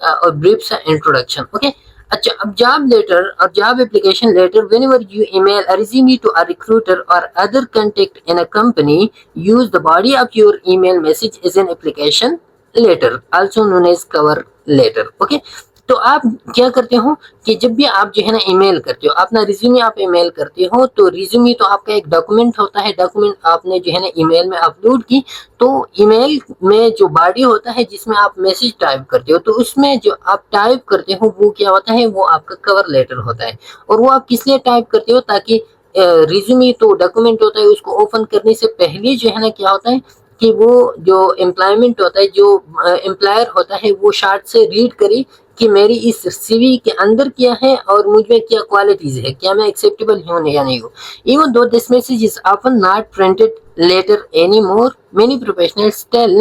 اور brief سا introduction. Okay. اچھا اب جاب لیٹر اور job application letter whenever you email a resume to a recruiter or other contact in a company, use the body of your email message as an application letter, also known as cover letter. Okay. تو آپ کیا کرتے ہو کہ جب بھی آپ جو ہے نا ای میل کرتے ہو اپنا ریزیومی آپ ای میل کرتے ہو تو ریزیومی تو آپ کا ایک ڈاکومنٹ ہوتا ہے، ڈاکومنٹ آپ نے جو ہے نا ای میل میں اپلوڈ کی، تو ای میل میں جو باڈی ہوتا ہے جس میں آپ میسج ٹائپ کرتے ہو تو اس میں جو آپ ٹائپ کرتے ہو وہ کیا ہوتا ہے، وہ آپ کا کور لیٹر ہوتا ہے. اور وہ آپ کس لیے ٹائپ کرتے ہو؟ تاکہ ریزیومی تو ڈاکومنٹ ہوتا ہے، اس کو اوپن کرنے سے پہلے جو ہے نا کیا ہوتا ہے کہ وہ جو امپلائمنٹ ہوتا ہے، جو امپلائر ہوتا ہے، وہ شارٹ سے ریڈ کرے کہ میری اس سی وی کے اندر کیا ہے اور مجھ میں کیا کوالٹیز ہے، کیا میں ایکسیپٹیبل ہوں یا نہیں ہوں. Even though this message is often not printed letter any more, many professional still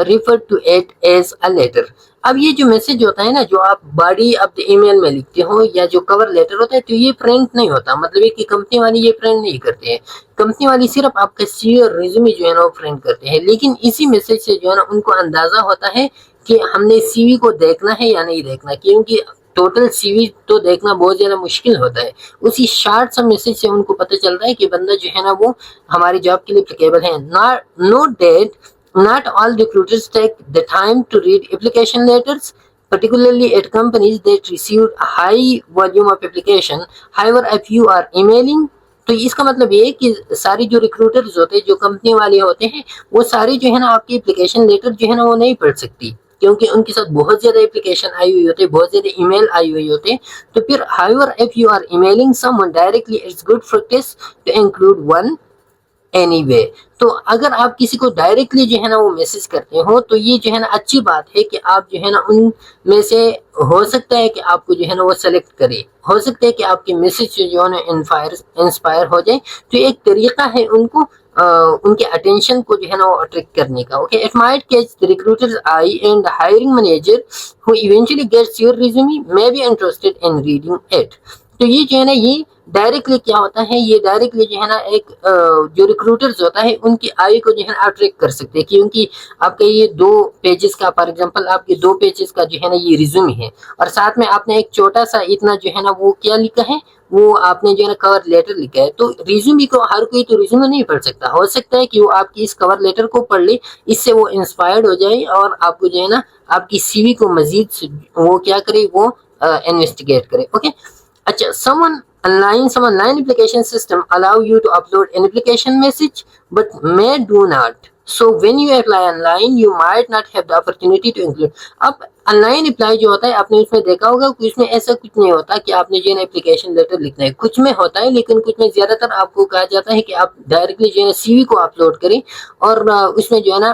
refer to it as a letter. اب یہ جو میسج ہوتا ہے نا، جو آپ باڈی آف ای میل میں لکھتے ہو یا جو کور لیٹر ہوتا ہے، تو یہ پرنٹ نہیں ہوتا. مطلب ہے کہ کمپنی والی یہ پرنٹ نہیں کرتے ہیں، کمپنی والی صرف آپ کا سی وی اور ریزیومی جو ہے نا وہ پرنٹ کرتے ہیں. لیکن اسی میسج سے جو ہے نا ان کو اندازہ ہوتا ہے کہ ہم نے سی وی کو دیکھنا ہے یا نہیں دیکھنا، کیونکہ ٹوٹل سی وی تو دیکھنا بہت زیادہ مشکل ہوتا ہے. اسی شارٹ سا میسج سے ان کو پتہ چلتا ہے کہ بندہ جو ہے نا وہ ہماری جاب کے لیے اپلیکیبل ہے. Note that not all recruiters take the time to read application letters, particularly at companies that receive a high volume of application. However, if you are emailing, تو اس کا مطلب یہ ہے کہ ساری جو ریکروٹرز ہوتے ہیں، جو کمپنی والے ہوتے ہیں، وہ ساری جو ہے نا آپ کی اپلیکیشن لیٹر جو ہے نا وہ نہیں پڑھ سکتی، کیونکہ ان کے ساتھ بہت زیادہ اپلیکیشن آئی ہوئی ہوتے ہیں، بہت زیادہ ای میل آئی ہوئی ہوتے ہیں. تو پھر however if you are emailing someone directly, it's good practice to include one anyway. تو اگر آپ کسی کو ڈائریکٹلی جو ہے نا وہ میسج کرتے ہو تو یہ جو ہے نا اچھی بات ہے کہ آپ جو ہے نا ان میں سے ہو سکتا ہے کہ آپ کو جو ہے نا وہ سلیکٹ کرے، ہو سکتا ہے کہ آپ کے میسج سے جو ہے نا انسپائر ہو جائے. تو ایک طریقہ ہے ان کو ان کے اٹینشن کو جو ہے نا وہ اٹریکٹ کرنے کا. Okay, it might catch the recruiter's eye and the hiring manager who eventually gets your resume may be interested in reading it. تو یہ جو ہے نا یہ ڈائریکٹلی کیا ہوتا ہے، یہ ڈائریکٹلی جو ہے نا ایک جو ریکروٹرز ہوتا ہے ان کی آئی کو جو ہے نا اٹریکٹ کر سکتے ہیں، کیونکہ آپ کا یہ 2 پیجز کا، فار ایگزامپل آپ کے 2 پیجز کا جو ہے نا یہ ریزیومی ہے، اور ساتھ میں آپ نے ایک چھوٹا سا اتنا جو ہے نا وہ کیا لکھا ہے، وہ آپ نے جو ہے نا کور لیٹر لکھا ہے. تو ریزیومی کو ہر کوئی تو ریزیومی نہیں پڑھ سکتا، ہو سکتا ہے کہ وہ آپ کی اس کور لیٹر کو پڑھ لے، اس سے وہ انسپائرڈ ہو جائے اور آپ کو جو ہے نا آپ کی سی وی کو مزید وہ کیا کرے، وہ انویسٹیگیٹ کرے. اوکے. اچھا، some online application system allow you to upload an application message but may do not. So when you apply online, you might not have the opportunity to include. اب آن لائن اپلائی جو ہوتا ہے آپ نے اس میں دیکھا ہوگا کہ اس میں ایسا کچھ نہیں ہوتا کہ آپ نے جو ہے نا اپلیکیشن لیٹر لکھنا ہے. کچھ میں ہوتا ہے لیکن کچھ میں زیادہ تر آپ کو کہا جاتا ہے کہ آپ ڈائریکٹلی جو ہے نا سی وی کو اپلوڈ کریں، اور اس میں جو ہے نا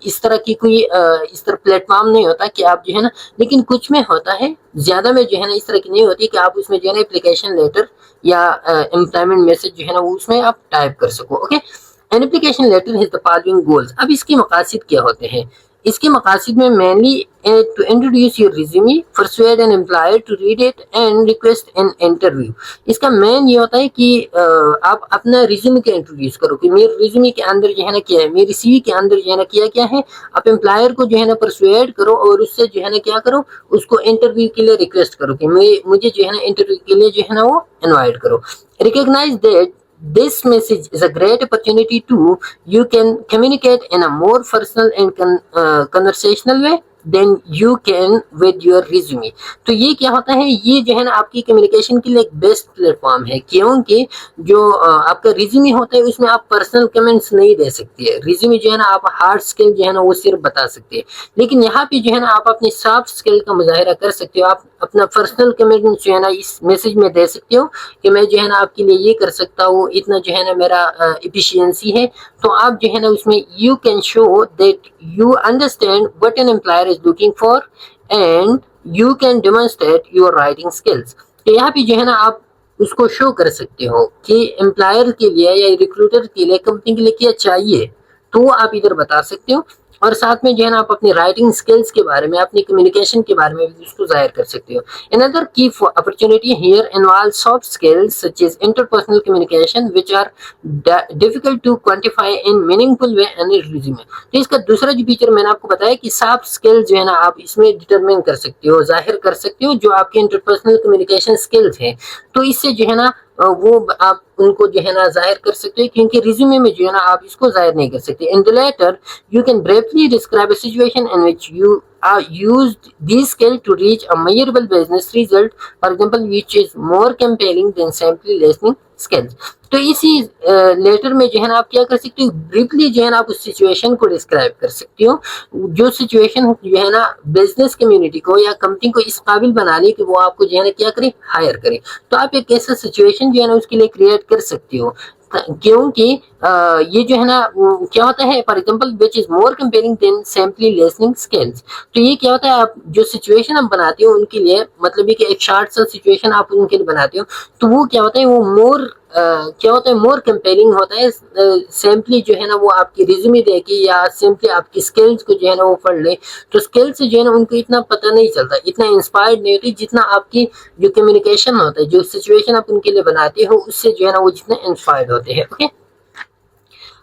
اس طرح کی کوئی اس طرح پلیٹ فارم نہیں ہوتا کہ آپ جو ہے نا، لیکن کچھ میں ہوتا ہے، زیادہ میں جو ہے نا اس طرح کی نہیں ہوتی کہ آپ اس میں جو ہے نا اپلیکیشن لیٹر یا امپلائمنٹ میسج جو ہے نا وہ اس میں آپ ٹائپ کر سکو. Okay. An application letter has the following goals. اب اس کے مقاصد کیا ہوتے ہیں؟ اس کے مقاصد میں mainly to introduce your resume, persuade an employer to read it and request an interview. اس کا مین یہ ہوتا ہے کہ آپ اپنا ریزیومی کا انٹروڈیوس کرو کہ میرے ریزیومی کے اندر جو ہے نا کیا ہے، میری سی وی کے اندر جو ہے نا کیا ہے. آپ امپلائر کو جو ہے نا پرسویڈ کرو اور اس سے جو ہے نا کیا کرو، اس کو انٹرویو کے لیے ریکویسٹ کرو کہ مجھے جو ہے نا انٹرویو کے لیے جو ہے نا وہ انوائٹ کرو. Recognise that this message is a great opportunity to you can communicate in a more personal and conversational way then you can with your resume. تو یہ کیا ہوتا ہے، یہ جو ہے نا آپ کی کمیونیکیشن کے لیے ایک بیسٹ پلیٹ فارم ہے، کیونکہ جو آپ کا ریزیومی ہوتا ہے اس میں آپ پرسنل کمنٹس نہیں دے سکتے. ریزیومی جو ہے نا آپ ہارڈ اسکل جو ہے نا وہ صرف بتا سکتے ہیں، لیکن یہاں پہ جو ہے نا آپ اپنی سافٹ اسکل کا مظاہرہ کر سکتے ہو. آپ اپنا پرسنل کمنٹ جو ہے نا اس میسج میں دے سکتے ہو کہ میں جو ہے نا آپ کے لیے یہ کر سکتا ہوں، اتنا جو ہے نا میرا ایفیشینسی ہے. تو آپ جو ہے نا اس میں you can show that you understand what an employer is looking for and you can demonstrate your writing skills. تو یہاں پہ جو ہے نا آپ اس کو شو کر سکتے ہو کہ امپلائر کے لیے یا ریکروٹر کے لیے، کمپنی کے لیے کیا چاہیے، تو وہ آپ ادھر بتا سکتے ہو. اور ساتھ میں جو ہے نا آپ اپنی رائٹنگ اسکلس کے بارے میں, اپنی کمیونیکیشن کے بارے میں بھی اس کو ظاہر کر سکتے ہو. Another key opportunity here involves soft skills such as interpersonal communication which are difficult to quantify in meaningful way in a resume. تو اس کا دوسرا جو فیچر میں نے آپ کو بتایا کہ سافٹ اسکل جو ہے نا آپ اس میں ڈٹرمن کر سکتے ہو, ظاہر کر سکتے ہو جو آپ کے انٹرپرسنل کمیونیکیشن اسکلز ہیں, تو اس سے جو ہے نا وہ آپ ان کو جو ہے نا ظاہر کر سکتے ہیں, کیونکہ ریزیومے میں جو ہے نا آپ اس کو ظاہر نہیں کر سکتے. In the latter you can briefly describe a situation in which you used these skills to reach a measurable business result, for example, which is more compelling than simply listening skills. تو اسی letter میں جو ہے نا آپ کیا کر سکتے ہو, بریفلی جو ہے نا آپ اس سچویشن کو ڈسکرائب کر سکتے ہو جو سچویشن جو ہے نا بزنس کمیونٹی کو یا کمپنی کو اس قابل بنا لے کہ وہ آپ کو جو ہے نا کیا کرے, ہائر کرے. تو آپ ایک ایسا سچویشن جو ہے نا اس کے لیے کریٹ کر سکتے ہو, کیونکہ یہ جو ہے نا کیا ہوتا ہے, for example which is more comparing than simply listening skills. تو یہ کیا ہوتا ہے, آپ جو سچویشن آپ بناتے ہو ان کے لیے, مطلب یہ کہ ایک شارٹ سا سچویشن آپ ان کے لیے بناتے ہو, تو وہ کیا ہوتا ہے, وہ مور کیا ہوتا ہے, مور کمپیئرنگ ہوتا ہے سمپلی جو ہے نا وہ آپ کی ریزیومے دے کے یا سمپلی آپ کی اسکلز کو جو ہے نا وہ پڑھ لے. تو اسکلز سے جو ہے نا ان کو اتنا پتہ نہیں چلتا, اتنا انسپائرڈ نہیں ہوتی جتنا آپ کی جو کمیونیکیشن ہوتا ہے, جو سچویشن آپ ان کے لیے بناتے ہو اس سے جو ہے نا وہ جتنے انسپائرڈ ہوتے ہیں. Okay,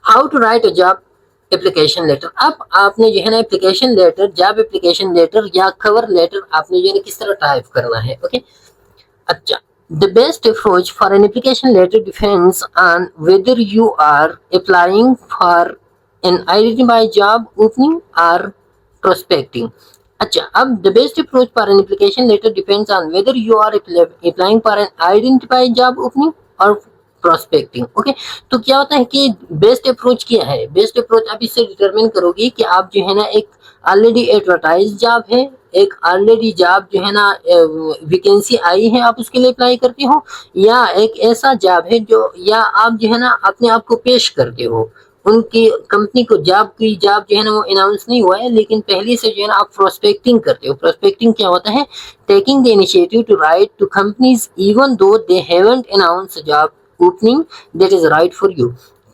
how to write a job application letter. اب آپ نے جو ہے نا application letter, job application letter یا کور لیٹر آپ نے جو ہے نا کس طرح ٹائپ کرنا ہے. اوکے, اچھا, the best approach for an application letter depends on whether you are applying for an identified job opening or prospecting. اچھا, اب the best approach for an application letter depends on whether you are applying for an identified job opening or prospecting. Okay, تو کیا ہوتا ہے کہ best approach کیا ہے, best approach آپ اس سے ڈٹرمن کرو گی کہ آپ جو ہے نا ایک آلریڈی ایڈورٹائز جاب ہے, ایک آلریڈی جاب جو ہے نا ویکینسی آئی ہے, آپ اس کے لیے اپلائی کرتے ہو, یا ایک ایسا جاب ہے جو, یا آپ جو ہے نا اپنے آپ کو پیش کرتے ہو ان کی کمپنی کو, جاب جو ہے نا وہ اناؤنس نہیں ہوا ہے لیکن پہلے سے جو ہے نا آپ پروسپیکٹنگ کرتے ہو. پروسپیکٹنگ کیا ہوتا ہے, taking the initiative to write to companies even though they haven't announce job opening that is right for you.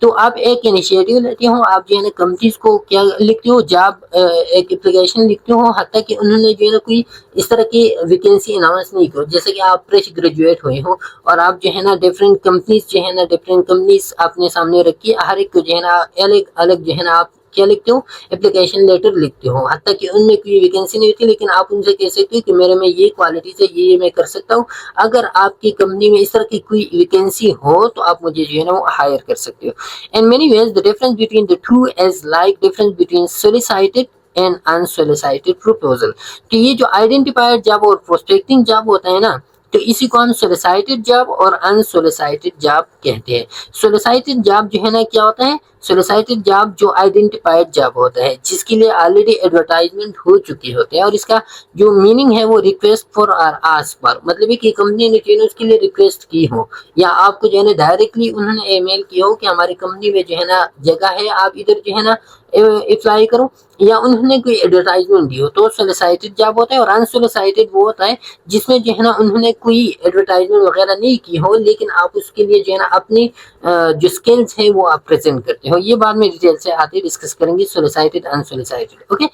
تو آپ ایک انیشیٹو لیتے ہو, آپ جو ہے نا کمپنیز کو کیا لکھتے ہو, جاب ایک اپلیکیشن لکھتے ہو, حتیٰ کہ انہوں نے جو ہے نا کوئی اس طرح کی ویکینسی اناؤنس نہیں کی, جیسے کہ آپ فریش گریجویٹ ہوئے ہو اور آپ جو ہے نا ڈفرینٹ کمپنیز جو ہے نا ڈفرینٹ کمپنیز اپنے سامنے رکھی, ہر ایک کو جو ہے نا الگ الگ جو ہے نا آپ کیا لکھتے ہو, اپلیکیشن لیٹر لکھتے ہو, حتیٰ کہ ان میں کوئی ویکینسی نہیں ہوتی لیکن آپ ان سے کہہ سکتے ہو کہ میرے میں یہ کوالٹیز ہے, یہ میں کر سکتا ہوں, اگر آپ کی کمپنی میں اس طرح کی کوئی ویکینسی ہو تو آپ مجھے جو ہے نا وہ ہائر کر سکتے ہو. In many ways the difference between the two is like difference between solicited and unsolicited proposal. تو یہ جو آئیڈینٹیفائڈ جاب اور پروسپیکٹنگ جاب ہوتا ہے نا, تو اسی کو ہم سولیسائٹڈ جاب اور انسولیسائٹڈ جاب کہتے ہیں. سولیسائٹڈ جاب جو ہے نا کیا ہوتا ہے, سولیسائٹڈ جاب جو آئیڈینٹیفائڈ جاب ہوتا ہے جس کے لیے آلریڈی ایڈورٹائزمنٹ ہو چکی ہوتی ہے, اور اس کا جو میننگ ہے وہ ریکویسٹ فار اور آسک فار, مطلب ہے کہ کمپنی نے جو ہے اس کے لیے ریکویسٹ کی ہو, یا آپ کو جو ہے نا ڈائریکٹلی انہوں نے ای میل کیا ہو کہ ہماری کمپنی میں جو ہے نا جگہ ہے, آپ ادھر جو ہے نا اپلائی کرو, یا انہوں نے کوئی ایڈورٹائزمنٹ دی ہو, تو سولیسائٹڈ جاب ہوتا ہے. اور انسولیسائٹڈ وہ ہوتا ہے جس میں جو ہے نا انہوں نے کوئی ایڈورٹائزمنٹ وغیرہ نہیں کی ہو لیکن آپ اس کے لیے جو ہے نا اپنی جو اسکلز ہیں وہ آپ پریزنٹ کرتے ہو. یہ بعد میں ڈیٹیل سے آتے ڈسکس کریں گے, سولیسائٹڈ انسولیسائٹڈ. اوکے,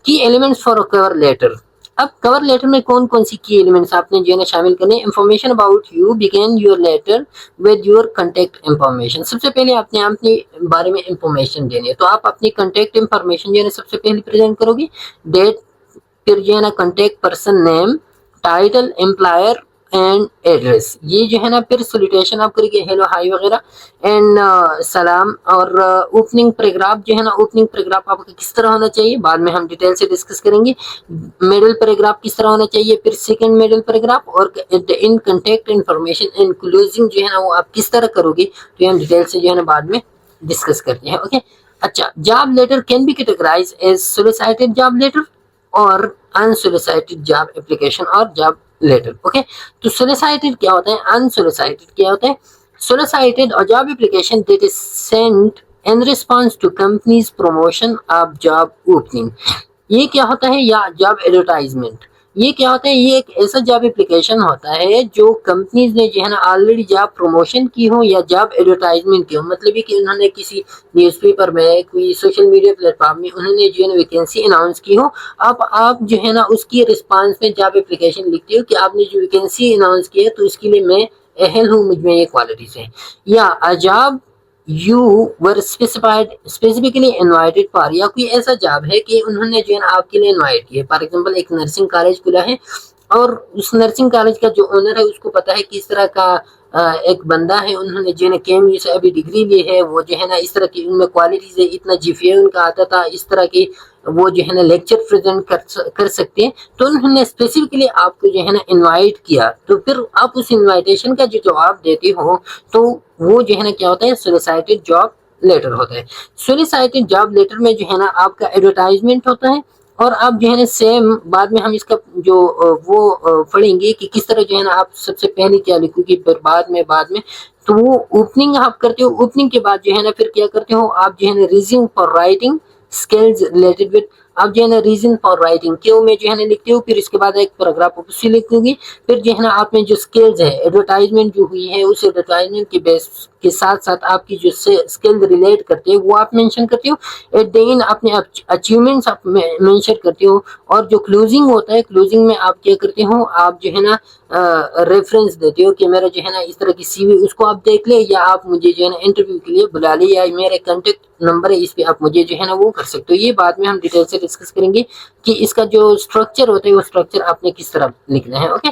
کی ایلیمنٹس فار کور لیٹر. اب کور لیٹر میں کون کون سی کی ایلیمنٹس آپ نے جو ہے نا شامل کرنے. Information about you, begin your letter with your contact information. سب سے پہلے آپ نے اپنے بارے میں انفارمیشن دینی ہے, تو آپ اپنی کنٹیکٹ انفارمیشن جو ہے نا سب سے پہلے پریزنٹ کرو گی. ڈیٹ, پھر جو ہے نا contact person name, title, employer and address. یہ جو ہے نا پھر سلیوٹیشن آپ کریں گے, ہیلو ہائی وغیرہ, اینڈ سلام. اور اوپننگ پیراگراف جو ہے نا, اوپننگ پیراگراف آپ کا کس طرح ہونا چاہیے بعد میں ہم ڈیٹیل سے ڈسکس کریں گے. میڈل پیراگراف کس طرح ہونا چاہیے, پھر سیکنڈ میڈل پیراگراف, اور ان کنٹیکٹ انفارمیشن ان کلوزنگ جو ہے نا وہ آپ کس طرح کرو گے, تو ہم ڈیٹیل سے جو ہے نا بعد میں ڈسکس کرتے ہیں. اوکے, اچھا, job letter can be categorize as solicited job letter اور انسولیسائٹڈ جاب اپلیکیشن اور جاب لیٹر. اوکے, تو سولیسائٹڈ کیا ہوتا ہے, انسولیسائٹڈ کیا ہوتا ہے. سولیسائٹڈ اور job application that is sent in response to company's promotion of job opening. یہ کیا ہوتا ہے, یا جاب ایڈورٹائزمنٹ. یہ کیا ہوتا ہے؟ یہ ایک ایسا جاب اپلیکیشن ہوتا ہے جو کمپنیز نے جو ہے نا آلریڈی جاب پروموشن کی ہو یا جاب ایڈورٹائزمنٹ کی ہو، مطلب یہ کہ انہوں نے کسی نیوز پیپر میں، کوئی سوشل میڈیا پلیٹ فارم میں انہوں نے جو ہے نا ویکینسی اناؤنس کی ہو، اب آپ جو ہے نا اس کی رسپانس میں جاب اپلیکیشن لکھتے ہو کہ آپ نے جو ویکینسی اناؤنس کی ہے تو اس کے لیے میں اہل ہوں، مجھ میں یہ کوالٹیز ہیں، یا job you were specifically invited for, یا کوئی ایسا جاب ہے کہ انہوں نے جو ہے نا آپ کے لیے انوائٹ کیا ہے۔ فار ایگزامپل ایک نرسنگ کالج کھلا ہے اور اس نرسنگ کالج کا جو اونر ہے اس کو پتا ہے کہ اس طرح کا ایک بندہ ہے، انہوں نے جو ہے نا KMU سے ابھی ڈگری لی ہے، وہ جو ہے نا اس طرح کی ان میں کوالٹیز ہے، اتنا GPA ان کا آتا تھا، اس طرح کی وہ جو ہے نا لیکچر پریزنٹ کر سکتے ہیں، تو انہوں نے اسپیسیفکلی آپ کو جو ہے نا انوائٹ کیا، تو پھر آپ اس انوائٹیشن کا جو جواب دیتے ہو تو وہ جو ہے نا کیا ہوتا ہے؟ سولیسائٹڈ جاب لیٹر ہوتا ہے۔ سولیسائٹڈ جاب لیٹر میں جو ہے نا آپ کا ایڈورٹائزمنٹ ہوتا ہے، اور آپ جو ہے نا سیم بعد میں ہم اس کا جو وہ پڑھیں گے کہ کس طرح جو ہے نا آپ سب سے پہلے کیا لکھو گے، پھر بعد میں تو وہ اوپننگ آپ کرتے ہو، اوپننگ کے بعد جو ہے نا پھر کیا کرتے ہو آپ جو ہے نا reason for writing skills related with, آپ جو ہے نا ریزن فار رائٹنگ کیوں میں جو ہے نا لکھتے ہو، پھر اس کے بعد ایک پیراگراف اسی لکھو گی، پھر جو ہے نا آپ میں جو اسکلز ہے، ایڈورٹائزمنٹ جو ہوئی ہے اس ایڈورٹائزمنٹ کے بیس کے ساتھ ساتھ آپ کی جو اسکل ریلیٹ کرتے ہیں وہ آپ مینشن کرتے ہو، ایٹ دی اینڈ اپنے اچیومنٹس آپ مینشن کرتے ہو، اور جو کلوزنگ ہوتا ہے کلوزنگ میں آپ کیا کرتے ہو، آپ جو ہے نا ریفرنس دیتے ہو کہ میرا جو ہے نا اس طرح کی CV اس کو آپ دیکھ لیں، یا آپ مجھے جو ہے نا انٹرویو کے لیے بلا لیں، یا میرے کانٹیکٹ نمبر ہے اس پہ آپ مجھے جو ہے نا وہ کر سکتے ہو۔ یہ بعد میں ہم ڈیٹیل سے ڈسکس کریں گے کہ اس کا جو اسٹرکچر ہوتا ہے وہ اسٹرکچر آپ نے کس طرح لکھنا ہے، اوکے۔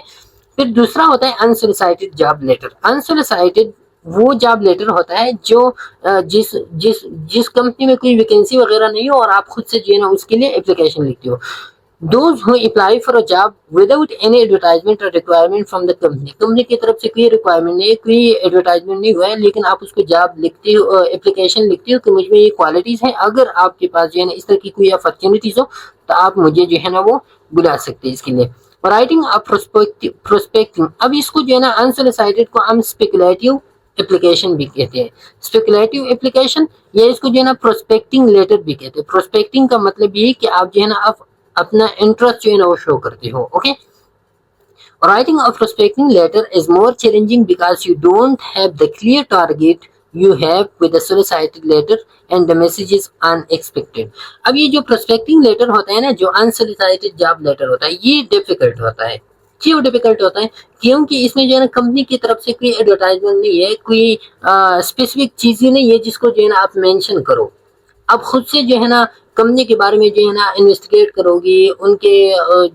پھر دوسرا ہوتا ہے انسولیسائٹڈ جاب لیٹر۔ انسولیسائٹڈ وہ جاب لیٹر ہوتا ہے جو جس کمپنی میں کوئی ویکینسی وغیرہ نہیں ہو اور آپ خود سے جو ہے نا اس کے لیے اپلیکیشن لکھتے ہو۔ Those who apply for a job without any advertisement or requirement from the company، company کی طرف سے کوئی ریکوائرمنٹ نہیں ہے، کوئی ایڈورٹائزمنٹ نہیں ہوا ہے، لیکن آپ اس کو جاب لکھتے ہو، اپلیکیشن لکھتے ہو کہ مجھ میں یہ کوالٹیز ہیں، اگر آپ کے پاس جو ہے نا اس طرح کی کوئی اپرچونیٹیز ہو تو آپ مجھے جو ہے نا وہ بلا سکتے ہیں اس کے لیے۔ رائٹنگ پروسپیکٹنگ، اب اس کو جو ہے نا انسولیسائٹڈ کو ہم اسپیکولیٹو اپلیکیشن بھی کہتے ہیں، اسپیکولیٹو اپلیکیشن، یا اس کو جو ہے نا پروسپیکٹنگ لیٹر بھی کہتے ہیں۔ پروسپیکٹنگ کا مطلب یہ کہ آپ جو ہے نا اپنا انٹرسٹ جو ہے نا وہ شو کرتے ہو، okay. Writing a prospecting letter is more challenging because you don't have the clear target you have with the solicited letter and the message is unexpected۔ اب یہ جو پروسپیکٹنگ لیٹر ہوتا ہے نا، جو انسولیسائٹڈ جاب لیٹر ہوتا ہے، یہ ڈیفیکلٹ ہوتا ہے۔ کیوں ڈیفیکلٹ ہوتا ہے؟ کیونکہ اس میں جو ہے نا کمپنی کی طرف سے کوئی ایڈورٹائزمنٹ نہیں ہے، کوئی اسپیسیفک چیزیں نہیں ہے جس کو جو ہے نا آپ مینشن کرو۔ اب خود سے جو ہے نا کمپنی کے بارے میں جو ہے نا انویسٹیگیٹ کرو گی، ان کے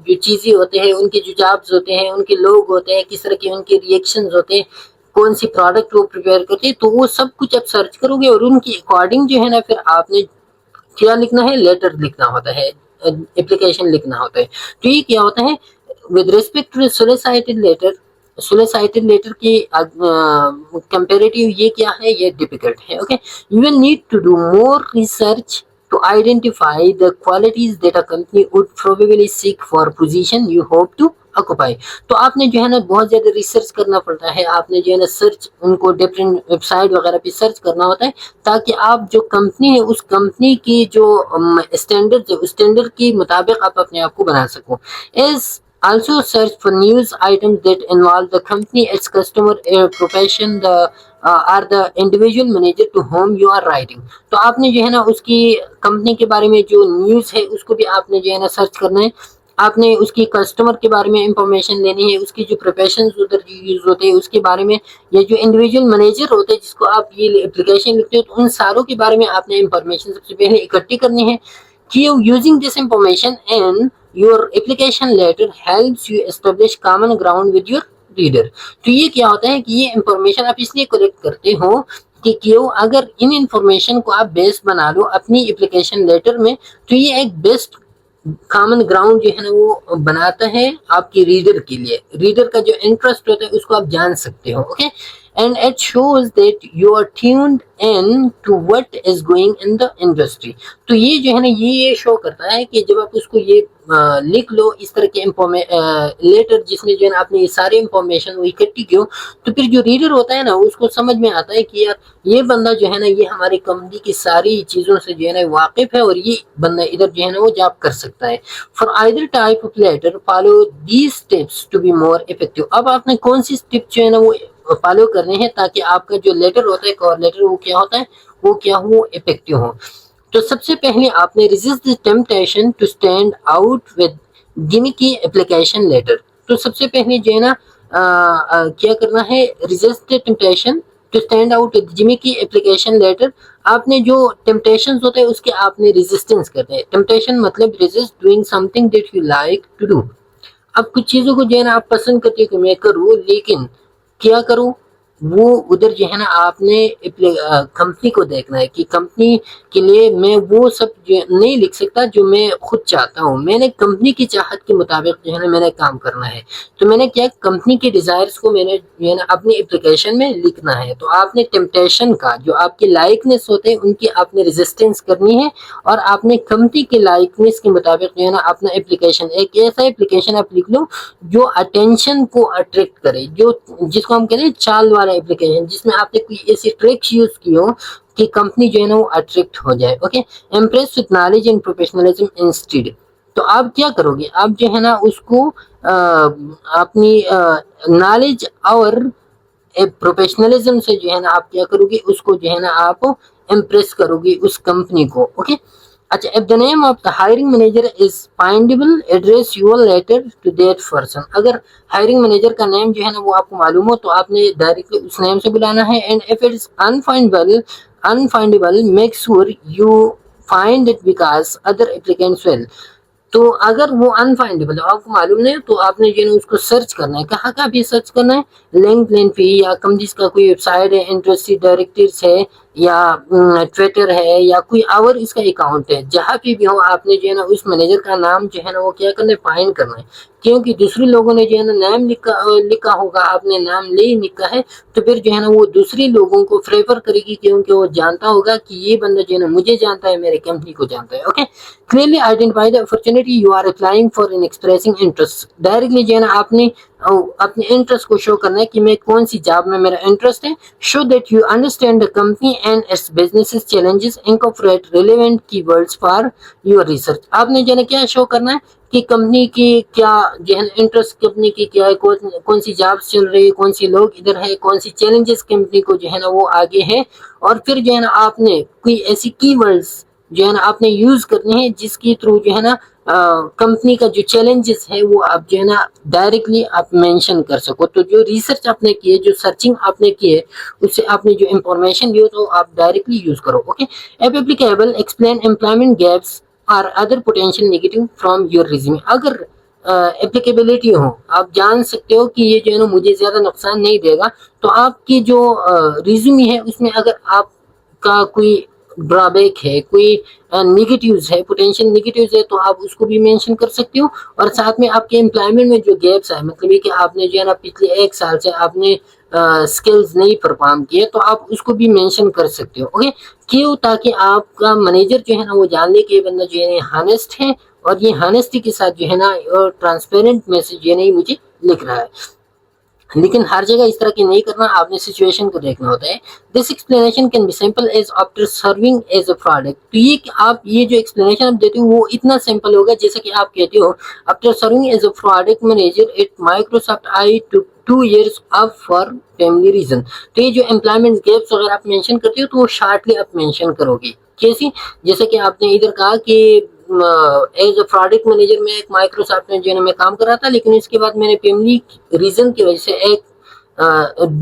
جو چیزیں ہوتے ہیں، ان کے جو جابز ہوتے ہیں، ان کے لوگ ہوتے ہیں، کس طرح کے ان کے ریئیکشنز ہوتے ہیں، کون سی پروڈکٹ وہ پریپیئر کرتے ہیں، تو وہ سب کچھ آپ سرچ کرو گے، اور ان کی اکارڈنگ جو ہے نا پھر آپ نے کیا لکھنا ہے؟ لیٹر لکھنا ہوتا ہے، اپلیکیشن لکھنا ہوتا ہے۔ تو یہ کیا ہوتا ہے with respect to solicited letter, solicited letter کی کمپیریٹیو یہ کیا ہے؟ یہ ڈیفیکلٹ ہے، okay. You will need to do more research to identify the qualities that a company would probably seek for position you hope to occupy۔ تو آپ نے جو ہے نا بہت زیادہ ریسرچ کرنا پڑتا ہے، آپ نے جو ہے نا سرچ ان کو ڈفرینٹ ویب سائٹ وغیرہ پہ سرچ کرنا ہوتا ہے، تاکہ آپ جو کمپنی ہے اس کمپنی کی جو اسٹینڈرڈ ہے اس اسٹینڈرڈ کے مطابق آپ اپنے آپ کو بنا سکو۔ as also search for news items that involve the company, its customer, profession, or the individual manager to whom you are writing۔ تو آپ نے جو ہے نا اس کی کمپنی کے بارے میں جو نیوز ہے اس کو بھی آپ نے جو ہے نا سرچ کرنا ہے، آپ نے اس کی کسٹمر کے بارے میں انفارمیشن لینی ہے، اس کی جو پروفیشنز ادھر یوز ہوتے ہیں اس کے بارے میں، یا جو انڈیویجول مینیجر ہوتے ہیں جس کو آپ یہ اپلیکیشن لکھتے ہو، تو ان ساروں کے بارے میں آپ نے انفارمیشن سب سے پہلے اکٹھی کرنی ہے۔ Using this information in your application letter helps you establish common ground with your reader۔ تو یہ کیا ہوتا ہے کہ یہ انفارمیشن آپ اس لیے کلیکٹ کرتے ہو کہ کیوں اگر ان انفارمیشن کو آپ بیس بنا لو اپنی اپلیکیشن لیٹر میں، تو یہ ایک بیسٹ کامن گراؤنڈ جو ہے نا وہ بناتا ہے آپ کی ریڈر کے لیے، ریڈر کا جو انٹرسٹ ہوتا ہے اس کو آپ جان سکتے ہو، okay. and it shows that you are tuned in to what is going in the industry. تو یہ جو ہے نا یہ شو کرتا ہے کہ جب آپ اس کو یہ لکھ لو اس طرح کے لیٹر جس میں جو ہے نا آپ نے یہ سارے انفارمیشن وہ اکٹھی کی ہو، تو پھر جو ریڈر ہوتا ہے نا اس کو سمجھ میں آتا ہے کہ یار یہ بندہ جو ہے نا یہ ہماری کمپنی کی ساری چیزوں سے جو ہے نا واقف ہے اور یہ بندہ ادھر جو ہے نا وہ جاب کر سکتا ہے. For either type of letter follow these steps to be more effective. اب آپ نے کون سی اسٹیپ جو ہے نا وہ فالو کرنے ہیں تاکہ آپ کا جو لیٹر ہوتا ہے کور لیٹر وہ کیا ہوتا ہے وہ کیا ہو افیکٹو ہو. تو سب سے پہلے آپ نے resist the temptation to stand out with gimmicky application letter. تو سب سے پہلے جو ہے نا کیا کرنا ہے resist the temptation to stand out with gimmicky application letter. آپ نے جو ٹیمپٹیشنز ہوتے ہیں اس کے آپ نے ریزسٹنس کرتے ہیں. ٹیمپٹیشن مطلب resist doing something that you like to do. اب کچھ چیزوں کو جو ہے نا آپ پسند کرتے ہیں کہ میں کروں لیکن کیا کروں وہ ادھر جو ہے نا آپ نے کمپنی کو دیکھنا ہے کہ کمپنی کے لیے میں وہ سب نہیں لکھ سکتا جو میں خود چاہتا ہوں. میں نے کمپنی کی چاہت کے مطابق جو ہے نا میں نے کام کرنا ہے. تو میں نے کیا کمپنی کے ڈیزائرز کو میں نے جو ہے نا اپنی اپلیکیشن میں لکھنا ہے. تو آپ نے ٹیمپٹیشن کا جو آپ کے لائکنس ہوتے ہیں ان کی آپ نے ریزسٹنس کرنی ہے اور آپ نے کمپنی کے لائکنس کے مطابق جو ہے نا اپنا اپلیکیشن ایک ایسا اپلیکیشن آپ لکھ لو جو اٹینشن کو اٹریکٹ کرے، جو جس کو ہم کہتے ہیں چال والا اپلیکیشن جس میں آپ نے کوئی ایسی ٹرکس یوز کی ہو کہ کمپنی جو ہے نا وہ اٹریکٹ ہو جائے. Okay impress with knowledge and professionalism instead. تو آپ کیا کرو گے آپ جو ہے نا اس کو اپنی نالج اور پروفیشنلزم سے جو ہے نا آپ کیا کرو گے اس کو جو ہے نا آپ امپریس کرو گے اس کمپنی کو. اوکے اچھا if the name of the hiring manager is findable address your letter to that person. اگر ہائرنگ مینیجر کا نیم جو ہے نا وہ آپ کو معلوم ہو تو آپ نے ڈائریکٹلی اس نیم سے بلانا ہے. and if it is unfindable make sure you find it because other applicants will. تو اگر وہ انفائنڈیبل ہے آپ کو معلوم نہیں تو آپ نے جو ہے اس کو سرچ کرنا ہے. کہاں کا بھی سرچ کرنا ہے لنکڈ ان پہ یا کمپنیز کا کوئی ویب سائٹ ہے انڈسٹری ڈائریکٹرز ہے یا ٹویٹر ہے یا کوئی اور اس کا اکاؤنٹ ہے جہاں پہ بھی ہو آپ نے جو ہے نا اس مینیجر کا نام جو ہے نا وہ کیا کرنا ہے فائنڈ کرنا ہے. کیونکہ دوسرے لوگوں نے جو ہے نا نام لکھا ہوگا آپ نے نام نہیں لکھا ہے تو پھر جو ہے نا وہ دوسرے لوگوں کو فیور کرے گی کیونکہ وہ جانتا ہوگا کہ یہ بندہ جو ہے نا مجھے جانتا ہے میرے کمپنی کو جانتا ہے. Okay clearly identify the opportunity you are applying for in expressing interest. Directly جو ہے نا آپ نے اپنے انٹرسٹ کو شو کرنا ہے کہ میں کون سی جاب میں میرا انٹرسٹ ہے. show that you understand the company and its business challenges. incorporate relevant keywords for your research. آپ نے جو ہے نا کیا شو کرنا ہے کہ کمپنی کی کیا جو ہے انٹرسٹ کمپنی کی کیا ہے کون سی جابس چل رہی ہے کون سی لوگ ادھر ہے کون سی چیلنجز کمپنی کو جو ہے نا وہ آگے ہے. اور پھر جو ہے نا آپ نے کوئی ایسی کی ورڈز جو ہے نا آپ نے یوز کرنے ہیں جس کی تھرو جو ہے نا کمپنی کا جو چیلنجز ہے وہ آپ جو ہے نا ڈائریکٹلی آپ مینشن کر سکو. تو جو ریسرچ آپ نے کی ہے جو سرچنگ آپ نے کی ہے اس سے آپ نے جو انفارمیشن دی ہو تو آپ ڈائریکٹلی یوز کرو. Okay if applicable explain employment gaps اور other potential negative from your resume. اگر اپلیکیبلٹی ہو آپ جان سکتے ہو کہ یہ جو ہے نا مجھے زیادہ نقصان نہیں دے گا تو آپ کی جو ریزیومی ہے اس میں اگر آپ کا کوئی ڈرا بیک ہے کوئی نیگیٹیوز ہے پوٹینشیل نیگیٹیوز ہے تو آپ اس کو بھی مینشن کر سکتے ہو. اور ساتھ میں آپ کے امپلائمنٹ میں جو گیپس ہے مطلب یہ کہ آپ نے جو ہے نا پچھلے 1 سال سے آپ نے سکلز نہیں پرفارم کیے تو آپ اس کو بھی مینشن کر سکتے ہو. اوکے کیوں تاکہ آپ کا مینیجر جو ہے نا وہ جان لے کہ یہ بندہ جو ہے ہانسٹ ہے اور یہ ہانسٹی کے ساتھ جو ہے نا ٹرانسپیرنٹ میسج جو ہے نا یہ مجھے لکھ رہا ہے. لیکن ہر جگہ اس طرح کی نہیں کرنا آپ نے سچویشن کو دیکھنا ہوتا ہے. This explanation can be simple as after serving as a product. تو یہ کہ آپ یہ جو ایکسپلینیشن آپ دیتے ہو وہ اتنا سمپل ہوگا جیسے کہ آپ کہتے ہو after serving as a product manager at Microsoft I to 2 years up for family reason. تو یہ جو امپلائمنٹ گیپس اگر آپ مینشن کرتے ہو تو وہ شارٹلی آپ مینشن کرو گے. کیسی جیسے کہ آپ نے ادھر کہا کہ ایز اے پروڈکٹ مینیجر میں ایک مائکروسافٹ میں جو ہے نا میں کام کر رہا تھا لیکن اس کے بعد میں نے فیملی ریزن کی وجہ سے ایک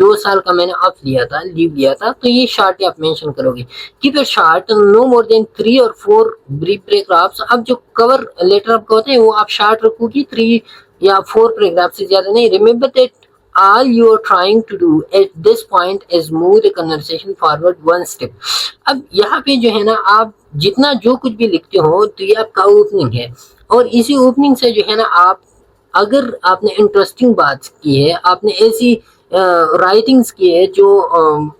2 سال کا میں نے آف لیو لیا تھا. تو یہ شارٹ آپ مینشن کرو گے. Keep it short no more than 3 or 4 brief paragraphs. اب جو کور لیٹر آپ کا ہوتا ہے وہ آپ شارٹ رکھو گی 3 یا 4 پیراگراف سے زیادہ نہیں. Remember that all you are trying to do at this point is move the conversation forward 1 step. اب یہاں پہ جو ہے نا آپ جتنا جو کچھ بھی لکھتے ہو تو یہ آپ کا اوپننگ ہے اور اسی اوپننگ سے جو ہے نا آپ اگر آپ نے انٹرسٹنگ بات کی ہے آپ نے ایسی رائٹنگس کی ہے، جو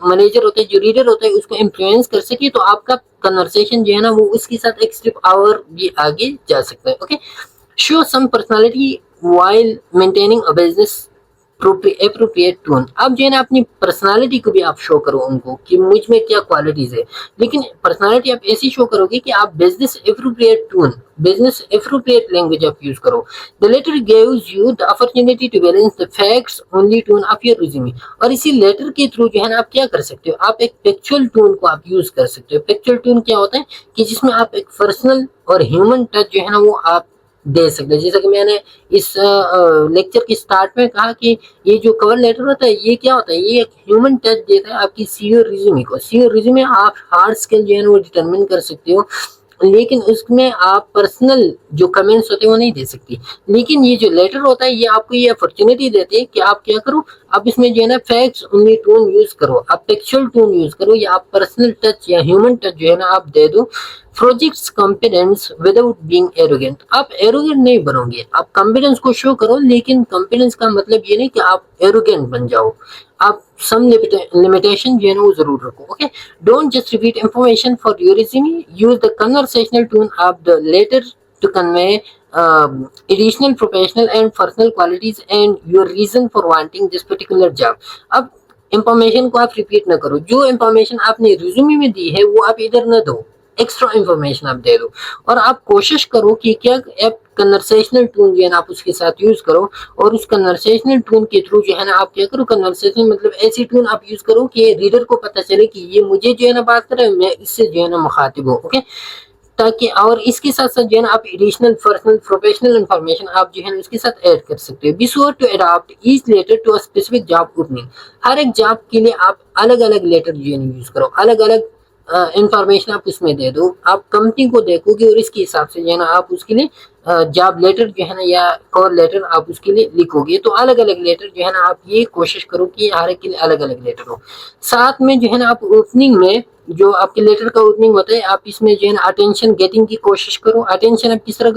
منیجر ہوتا ہے، جو ریڈر ہوتا ہے، اس کو انفلوئنس کر سکے، تو آپ کا کنورسیشن جو ہے نا وہ اس کے ساتھ ایک اسٹیپ اور بھی آگے جا سکتا ہے. Okay, show some personality while maintaining a business appropriate tone. اب جو ہے نا اپنی پرسنالٹی کو بھی آپ شو کرو ان کو کہ مجھ میں کیا کوالٹیز ہے، لیکن پرسنالٹی آپ ایسی شو کرو گے کہ آپ business appropriate tone, business appropriate language آپ یوز کرو. The letter gives you the opportunity to balance the facts only tone of your resume. اور اسی لیٹر کے تھرو جو ہے نا آپ کیا کر سکتے ہو، آپ ایک فیکچوئل ٹون کو آپ یوز کر سکتے ہو. فیکچوئل ٹون کیا ہوتا ہے کہ جس میں آپ ایک پرسنل اور ہیومن ٹچ جو ہے نا وہ آپ دے سکتے ہیں. جیسا کہ میں نے اس لیکچر کے سٹارٹ میں کہا کہ یہ جو کور لیٹر ہوتا ہے یہ کیا ہوتا ہے، یہ ایک ہیومن ٹچ دیتا ہے آپ کی سی او ریزیومے کو. سی او ریزیومے آپ ہارڈ اسکل جو ہے نا وہ ڈٹرمن کر سکتے ہو، لیکن اس میں آپ پرسنل جو کمنٹس ہوتے ہیں وہ نہیں دے سکتی. لیکن یہ جو لیٹر ہوتا ہے یہ آپ کو یہ اپرچونیٹی دیتے ہیں کہ آپ کیا کرو، آپ اس میں جو ہے نا فیکٹس اونلی ٹون یوز کرو، آپ ٹیکسچوئل ٹون یوز کرو، یا آپ پرسنل ٹچ یا ہیومن ٹچ جو ہے نا آپ دے دو. Projects confidence without being arrogant. آپ ایروگینٹ نہیں بنو گے، آپ کانفیڈنس کو شو کرو، لیکن کانفیڈنس کا مطلب یہ نہیں کہ آپ ایروگینٹ بن جاؤ. آپ سم لمیٹیشن جو ہے نا وہ ضرور رکھو. Okay, don't just repeat information for your resume, use the conversational tone of the letter to convey additional professional and personal qualities and your reason for wanting this particular job. اب information کو آپ repeat نہ کرو، جو information آپ نے resume میں دی ہے وہ آپ ادھر نہ دو، ایکسٹرا انفارمیشن آپ دے دو. اور آپ کوشش کرو کہ کیا آپ کنورسیشنل ٹون جو ہے نا آپ اس کے ساتھ یوز کرو، اور اس کنورسیشنل ٹون کے تھرو جو ہے نا آپ کیا کرو، کنورسیشن مطلب ایسی ٹون آپ یوز کرو کہ ریڈر کو پتہ چلے کہ یہ مجھے جو ہے نا بات کر رہا ہے، میں اس سے جو ہے نا مخاطب ہوں. اوکے، تاکہ اور اس کے ساتھ ساتھ جو ہے نا آپ ایڈیشنل پرسنل پروفیشنل انفارمیشن آپ جو ہے نا اس کے ساتھ ایڈ کر سکتے ہو. Be sure to adapt each letter to a specific job opening. ہر ایک جاب کے لیے آپ الگ الگ لیٹر جو ہے نا یوز کرو، الگ الگ انفارمیشن آپ اس میں دے دو. آپ کمپنی کو دیکھو گے اور اس کے حساب سے جو ہے نا آپ اس کے لیے جاب لیٹر جو ہے نا یا کور لیٹر آپ اس کے لیے لکھو گے. تو الگ الگ لیٹر جو ہے نا آپ یہ کوشش کرو کہ ہر ایک کے لیے الگ الگ لیٹر ہو. ساتھ میں جو ہے نا آپ اوپننگ میں جو آپ کے لیٹر کا اوپننگ ہوتا ہے آپ اس میں جو ہے نا اٹینشن گیٹنگ کی کوشش کرو. اٹینشن آپ کس طرح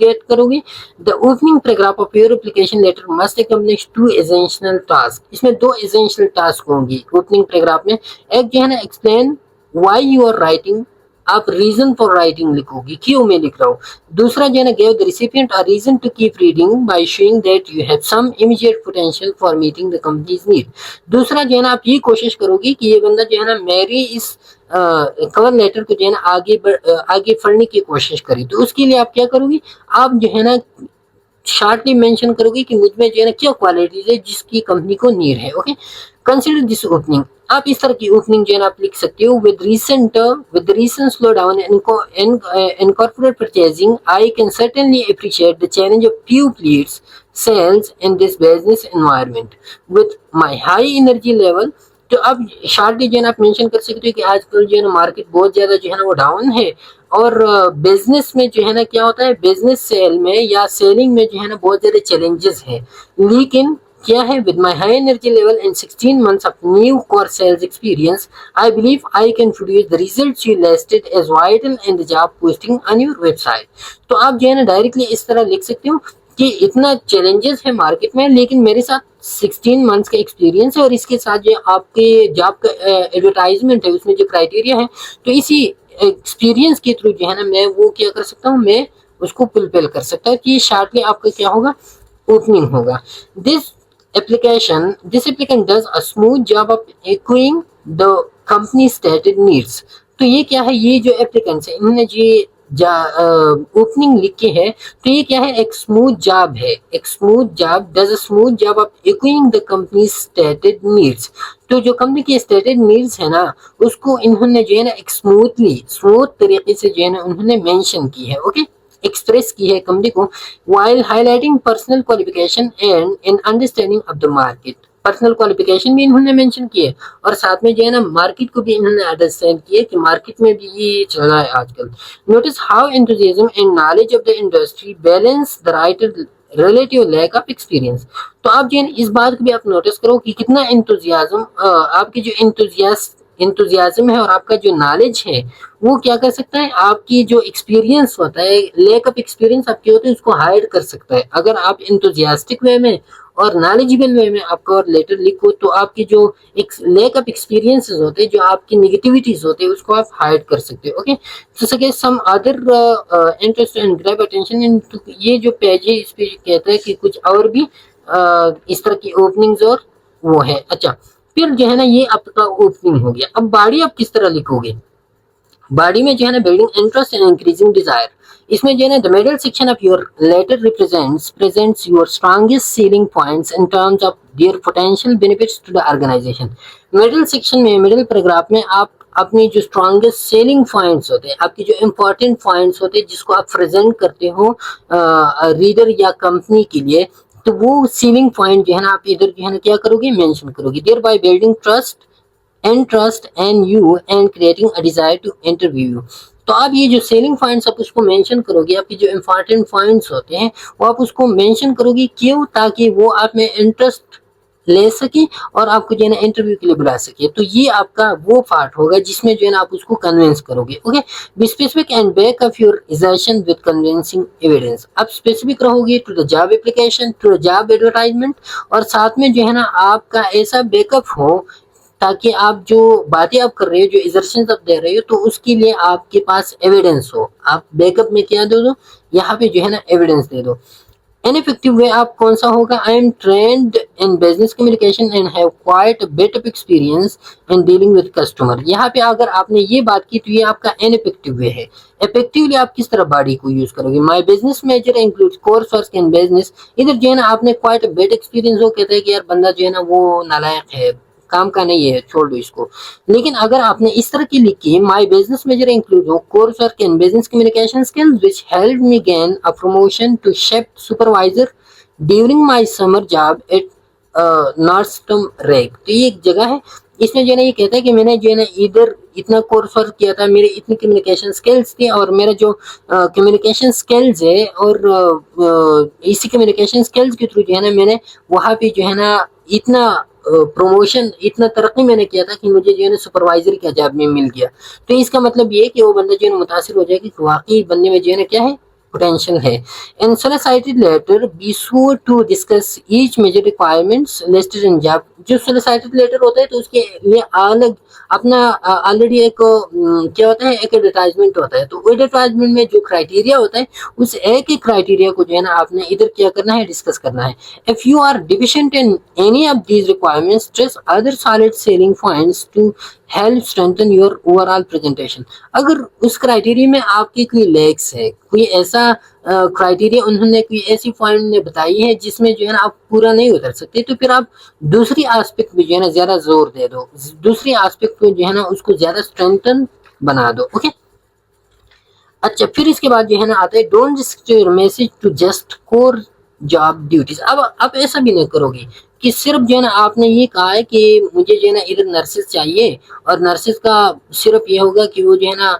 گیٹ کرو گے؟ The opening paragraph of your application letter must accomplish 2 essential task. اس میں 2 ایسنشیل ٹاسک ہوں گی اوپننگ پیراگراف میں. ایک جو ہے نا explain why you are writing, آپ ریزن فار رائٹنگ لکھو گی، کیوں میں لکھ رہا ہوں. دوسرا جو ہے نا give the recipient a reason to keep reading by showing that you have some immediate potential for meeting the company's needs. دوسرا جو ہے نا آپ یہ کوشش کرو گی کہ یہ بندہ جو ہے نا میری اس کور لیٹر کو جو ہے نا آگے پڑھنے کی کوشش کری. تو اس کے لیے آپ کیا کرو گی، آپ جو ہے نا شارٹلی مینشن کرو گی کہ مجھ میں جو ہے نا کیا کوالٹیز ہے جس کی کمپنی کو نیڈ ہے. Okay, consider this opening. آپ اس طرح کی اوپننگ جو ہے نا آپ لکھ سکتے ہو. With recent slow down in corporate purchasing I can certainly appreciate the challenge of few plates sales in this business environment with my high energy level. تو اب شارٹلی جو ہے نا آپ مینشن کر سکتے ہو کہ آج کل جو ہے نا مارکیٹ بہت زیادہ جو ہے نا وہ ڈاؤن ہے، اور بزنس میں جو ہے نا کیا ہوتا ہے، بزنس سیل میں یا سیلنگ میں جو ہے نا بہت زیادہ چیلنجز ہیں. لیکن کیا ہے، with my high energy level and 16 months of new core sales experience I believe I can produce the results you listed as vital in the job posting on your website. تو آپ جو ہے نا directly اس طرح لکھ سکتے ہو کہ اتنا چیلنجز ہے مارکیٹ میں، لیکن میرے ساتھ 16 منتھس کا ایکسپیرینس ہے، اور اس کے ساتھ جو آپ کے جاب کا ایڈورٹائزمنٹ ہے اس میں جو کرائٹیریا ہے، تو اسی ایکسپیرینس کے تھرو جو ہے نا میں وہ کیا کر سکتا ہوں، میں اس کو فلفل کر سکتا ہوں. کہ یہ شارٹلی آپ کا کیا ہوگا، اوپننگ ہوگا. دس applicant does a smooth job of echoing the company stated needs. تو یہ کیا ہے، یہ جو اپلیکنٹس ہیں انہوں نے جو اوپننگ لکھی ہے، تو یہ کیا ہے، ایک اسموتھ جاب ہے. ایک smooth job does a smooth job of echoing the company stated needs. تو جو کمپنی کی اسٹیٹڈ نیڈس ہے نا اس کو انہوں نے جو ہے نا ایک اسموتھ طریقے سے جو ہے نا انہوں نے مینشن کی ہے. اوکے، ایکسپریس کی ہے کمپنی کو. while highlighting personal qualification and an understanding of the market. Personal qualification بھی انہوں نے مینشن کی ہے، اور ساتھ میں جو ہے نا مارکیٹ کو بھی انہوں نے انڈرسٹینڈ کیا کہ مارکیٹ میں بھی یہ چل رہا ہے آج کل. Notice how enthusiasm and knowledge of the industry balance the writer relative lack of experience. تو آپ جو ہے اس بات کو بھی آپ نوٹس کرو کہ کتنا انتھوزیازم، آپ کی جو انتھوزیازم ہے اور آپ کا جو نالج ہے وہ کیا کر سکتا ہے، آپ کی جو ایکسپیرینس ہوتا ہے، لیک آف ایکسپیرینس آپ کی ہوتی ہے، اس کو ہائڈ کر سکتا ہے. اگر آپ انتھوزیاسٹک وے میں اور نالجبل وے میں آپ کور لیٹر لکھو تو آپ کی جو لیک آف ایکسپیرینسز ہوتے ہیں, جو آپ کی نگیٹیوٹیز ہوتے ہیں, اس کو آپ ہائڈ کر سکتے ہو. اوکے, تو سکے some other interest and grab attention. یہ جو پیج ہے اس پہ کہتا ہے کہ کچھ اور بھی اس طرح کی اوپننگز اور وہ ہے. اچھا, پھر جو ہے نا یہ آپ کا اوپننگ ہو گیا. اب باڈی آپ کس طرح لکھو گے؟ باڈی میں جو ہے نا building interest and increasing desire. اس میں جو ہے نا the middle section of your letter presents your strongest selling points in terms of their potential benefits to the organization. Middle section میں, مڈل پیراگراف میں آپ اپنی جو اسٹرانگیسٹ سیلنگ پوائنٹس ہوتے ہیں, آپ کی جو امپورٹنٹ پوائنٹس ہوتے ہیں جس کو آپ پریزنٹ کرتے ہو ریڈر یا کمپنی کے لیے, تو وہ سیلنگ پوائنٹ جو ہے نا آپ ادھر جو ہے نا کیا کرو گے, مینشن کرو گے. Thereby building trust and you and creating a desire to interview you. تو آپ یہ جو سیلنگ پوائنٹس آپ اس کو مینشن کرو گے, آپ کی جو امپورٹنٹ پوائنٹس ہوتے ہیں وہ آپ اس کو مینشن کرو گے. کیوں؟ تاکہ وہ آپ میں انٹرسٹ لے سکے اور آپ کو جو ہے نا انٹرویو کے لیے بلا سکے. تو یہ آپ کا وہ پارٹ ہوگا جس میں جو ہے نا آپ اس کو کنوینس کرو گے. Okay, be specific and back up your assertion with convincing evidence. آپ اسپیسیفک رہو گے to the job application, to the job advertisement, اور ساتھ میں جو ہے نا آپ کا ایسا بیک اپ ہو تاکہ آپ جو باتیں آپ کر رہے ہو, جو ایزرشنز آپ دے رہے ہو, تو اس کے لیے آپ کے پاس ایویڈنس ہو. آپ بیک اپ میں کیا دے دو, یہاں پہ جو ہے نا ایویڈنس دے دو. ان افیکٹو وے آپ کون سا ہوگا؟ I am trained in business communication and have quite bit of experience in dealing with customer. یہاں پہ اگر آپ نے یہ بات کی تو یہ آپ کا ان افیکٹو وے ہے. افیکٹولی آپ کس طرح باڈی کو یوز کرو گے؟ My business major include course work in business. ادھر جو ہے نا آپ نے کوائٹ بیٹ ایکسپیرینس ہو, کہتا ہے کہ یار بندہ جو ہے نا وہ نالائق ہے, کام کا نہیں ہے, چھوڑ دو اس کو. لیکن اگر آپ نے اس طرح کی لکھی, my business major include course work in business communication skills which help me gain a promotion to chef supervisor during my summer job at Nordstrom Rack. تو یہ ایک جگہ ہے, اس میں جو ہے نا یہ کہتا ہے کہ میں نے جو ہے نا ادھر اتنا کورس ورک کیا تھا, میرے اتنی کمیونیکیشن اسکلز تھی, اور میرا جو کمیونیکیشن اسکلز ہے, اور اسی کمیونیکیشن اسکلز کے تھرو جو ہے نا میں نے وہاں پہ جو ہے نا اتنا پروموشن, اتنا ترقی میں نے کیا تھا کہ مجھے جو ہے نا سپروائزر کا جاب میں مل گیا. تو اس کا مطلب یہ کہ وہ بندہ جو ہے نا متاثر ہو جائے کہ واقعی بندے میں جو ہے نا کیا ہے, potential ہے. In solicited letter, be sure to discuss each major requirements listed in job. جو solicited letter ہوتا ہے تو اس کے لیے الگ اپنا آلریڈی ایک کیا ہوتا ہے, ایک ایڈورٹائزمنٹ ہوتا ہے. تو ایڈورٹائزمنٹ میں جو کرائٹیریا ہوتا ہے, اس ایک ہی کرائٹیریا کو جو ہے نا آپ نے ادھر کیا کرنا ہے, ڈسکس کرنا ہے. If you are deficient in any of these requirements, stress other solid selling points to help strengthen your overall presentation. اگر اس کرائٹیریا میں آپ کی کوئی لیکس ہے, کوئی ایسا کرائٹیریا انہوں نے کوئی ایسی پوائنٹ نے بتائی ہے جس میں جو ہے نا آپ پورا نہیں اتر سکتے, تو پھر آپ دوسری آسپیکٹ پہ جو ہے نا زیادہ زور دے دو, دوسری آسپیکٹ پہ جو ہے نا اس کو زیادہ اسٹرینتھن بنا دو. اوکے, اچھا, پھر اس کے بعد جو ہے نا آتا ہے don't restrict your message to just cover job duties. اب ایسا بھی نہیں کرو گے کہ صرف جو ہے نا آپ نے یہ کہا ہے کہ مجھے جو ہے نا ادھر نرسز چاہیے, اور نرسز کا صرف یہ ہوگا کہ وہ جو ہے نا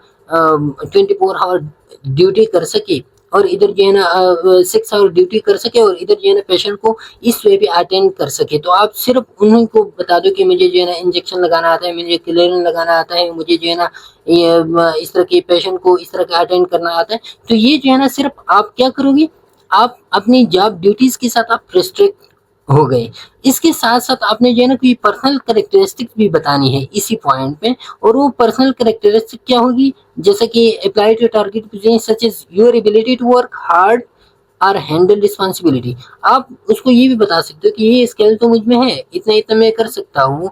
24 آور ڈیوٹی کر سکے, اور ادھر جو ہے نا 6 آور ڈیوٹی کر سکے, اور ادھر جو ہے نا پیشنٹ کو اس وے پہ اٹینڈ کر سکے. تو آپ صرف انہیں کو بتا دو کہ مجھے جو ہے نا انجیکشن لگانا آتا ہے, مجھے کلرین لگانا آتا ہے, مجھے جو ہے نا اس طرح کے پیشنٹ کو اس طرح کا اٹینڈ کرنا آتا ہے. تو یہ جو ہے نا صرف آپ کیا کرو گے, آپ اپنی جاب ڈیوٹیز کے ساتھ آپ ریسٹرکٹ ہو گئے. اس کے ساتھ ساتھ آپ نے جو ہے نا کوئی پرسنل کریکٹرسٹک بھی بتانی ہے اسی پوائنٹ پہ, اور وہ پرسنل کریکٹرسٹک کیا ہوگی, جیسے کہ apply to target position such as your ability to work hard اور ہینڈل رسپانسبلٹی. آپ اس کو یہ بھی بتا سکتے ہو کہ یہ اسکل تو مجھ میں ہے, اتنا میں کر سکتا ہوں,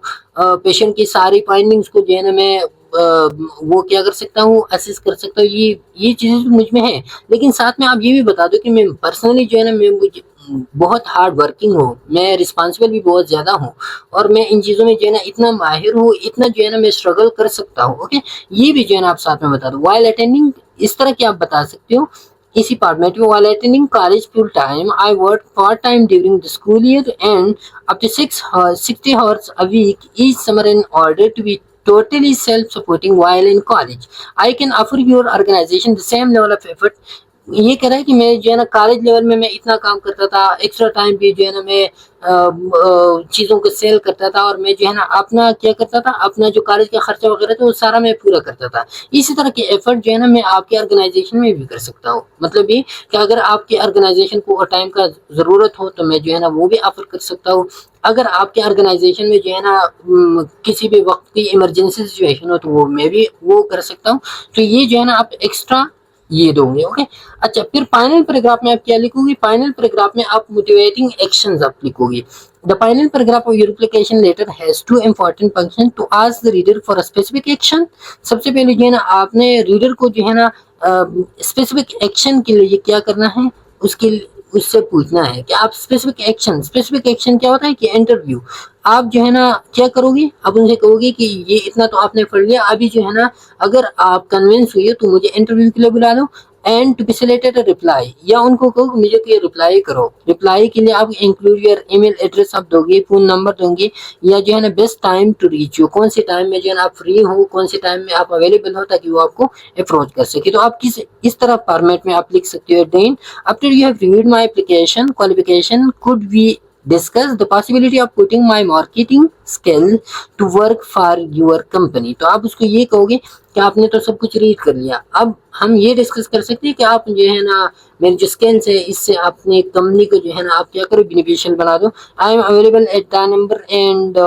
پیشنٹ کی ساری فائنڈنگز کو جو ہے نا میں وہ کیا کر سکتا ہوں, اسیس کر سکتا ہوں, یہ چیزیں مجھ میں ہیں. لیکن ساتھ میں آپ یہ بھی بتا دو کہ میں پرسنلی جو ہے نا میں بہت ہارڈ ورکنگ ہوں, میں رسپانسبل بھی بہت زیادہ ہوں, اور میں ان چیزوں میں جو ہے نا اتنا ماہر ہوں, اتنا جو ہے نا میں اسٹرگل کر سکتا ہوں. اوکے, یہ بھی جو ہے نا آپ ساتھ میں بتا دو. وائل اٹینڈنگ, اس طرح کہ آپ بتا سکتے ہو اسی پارٹ میں, while attending college full time, I worked part time during the school year and up to 60 hours a week each summer in order to be totally self-supporting while in college. I can offer your organization the same level of effort یہ کہہ رہا ہے کہ میں جو ہے نا college level میں اتنا کام کرتا تھا, ایکسٹرا ٹائم بھی جو ہے نا میں چیزوں کو سیل کرتا تھا, اور میں جو ہے نا اپنا کیا کرتا تھا, اپنا جو کالج کا خرچہ وغیرہ تھا وہ سارا میں پورا کرتا تھا. اسی طرح کے ایفرٹ جو ہے نا میں آپ کے آرگنائزیشن میں بھی کر سکتا ہوں. مطلب یہ کہ اگر آپ کے آرگنائزیشن کو ٹائم کا ضرورت ہو تو میں جو ہے نا وہ بھی آفر کر سکتا ہوں. اگر آپ کے آرگنائزیشن میں جو ہے نا کسی بھی وقت کی ایمرجنسی سچویشن ہو تو وہ میں بھی وہ کر سکتا ہوں. تو یہ جو ہے نا آپ ایکسٹرا یہ دو گے. اوکے, اچھا پھر فائنل پیراگراف میں آپ کیا لکھو گی؟ فائنل پیراگراف میں آپ موٹیویٹنگ ایکشنز آپ لکھو گی. The final paragraph of your application letter has two important functions: to ask the reader for a specific action. سب سے پہلے جو ہے نا آپ نے ریڈر کو جو ہے نا اسپیسیفک ایکشن کے لیے کیا کرنا ہے, اس سے پوچھنا ہے کہ آپ اسپیسیفک ایکشن کیا ہوتا ہے کہ انٹرویو. آپ جو ہے نا کیا کرو گی, آپ ان سے کہو گی کہ یہ اتنا تو آپ نے پڑھ لیا, ابھی جو ہے نا اگر آپ کنونس ہوئی تو مجھے انٹرویو کے لیے بلا لو. اینڈ ٹو فیسیلیٹیٹ رپلائی, یا ان کو کہو مجھے کہ رپلائی کرو. رپلائی کے لیے آپ include your E mail address آپ دو گے, فون نمبر دو گے, یا جو ہے نا best time to reach you, کون سے ٹائم میں جو ہے نا آپ فری ہو, کون سے ٹائم میں آپ اویلیبل ہو تاکہ وہ آپ کو اپروچ کر سکے. تو آپ اس طرح فارمیٹ میں آپ لکھ سکتے ہو. دین after you have reviewed my application qualification, could we discuss the possibility of putting my marketing skill to work for your company. تو آپ اس کو یہ کہو گے کہ آپ نے تو سب کچھ ریڈ کر لیا, اب ہم یہ ڈسکس کر سکتے ہیں کہ آپ جو ہے نا میری جو اسکلس ہے اس سے اپنی کمپنی کو جو ہے نا آپ کیا کرو, بینیفیشیل بنا دو. I am available at the number and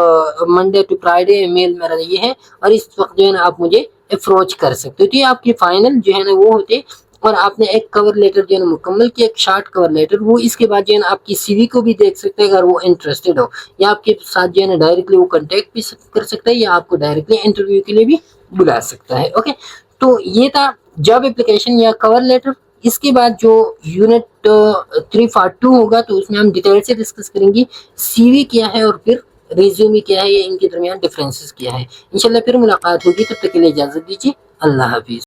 Monday to Friday, mail میرا یہ ہے, اور اس وقت جو ہے نا آپ مجھے اپروچ کر سکتے ہو. تو یہ آپ کے فائنل جو ہے نا وہ ہوتے. اور آپ نے ایک کور لیٹر جو ہے نا مکمل کیا, ایک شارٹ کور لیٹر, وہ اس کے بعد جو ہے نا آپ کی سی وی کو بھی دیکھ سکتے ہیں اگر وہ انٹرسٹڈ ہو, یا آپ کے ساتھ جو ہے نا ڈائریکٹلی وہ کانٹیکٹ بھی کر سکتا ہے, یا آپ کو ڈائریکٹلی انٹرویو کے لیے بھی بلا سکتا ہے. اوکے, تو یہ تھا جاب اپلیکیشن یا کور لیٹر. اس کے بعد جو یونٹ 3 پارٹ 2 ہوگا تو اس میں ہم ڈیٹیل سے ڈسکس کریں گے سی وی کیا ہے اور پھر ریزیومی کیا ہے, یا ان کے درمیان ڈفرینسز کیا ہے. انشاءاللہ پھر ملاقات ہوگی, تب تک کے لیے اجازت دیجیے. اللہ حافظ.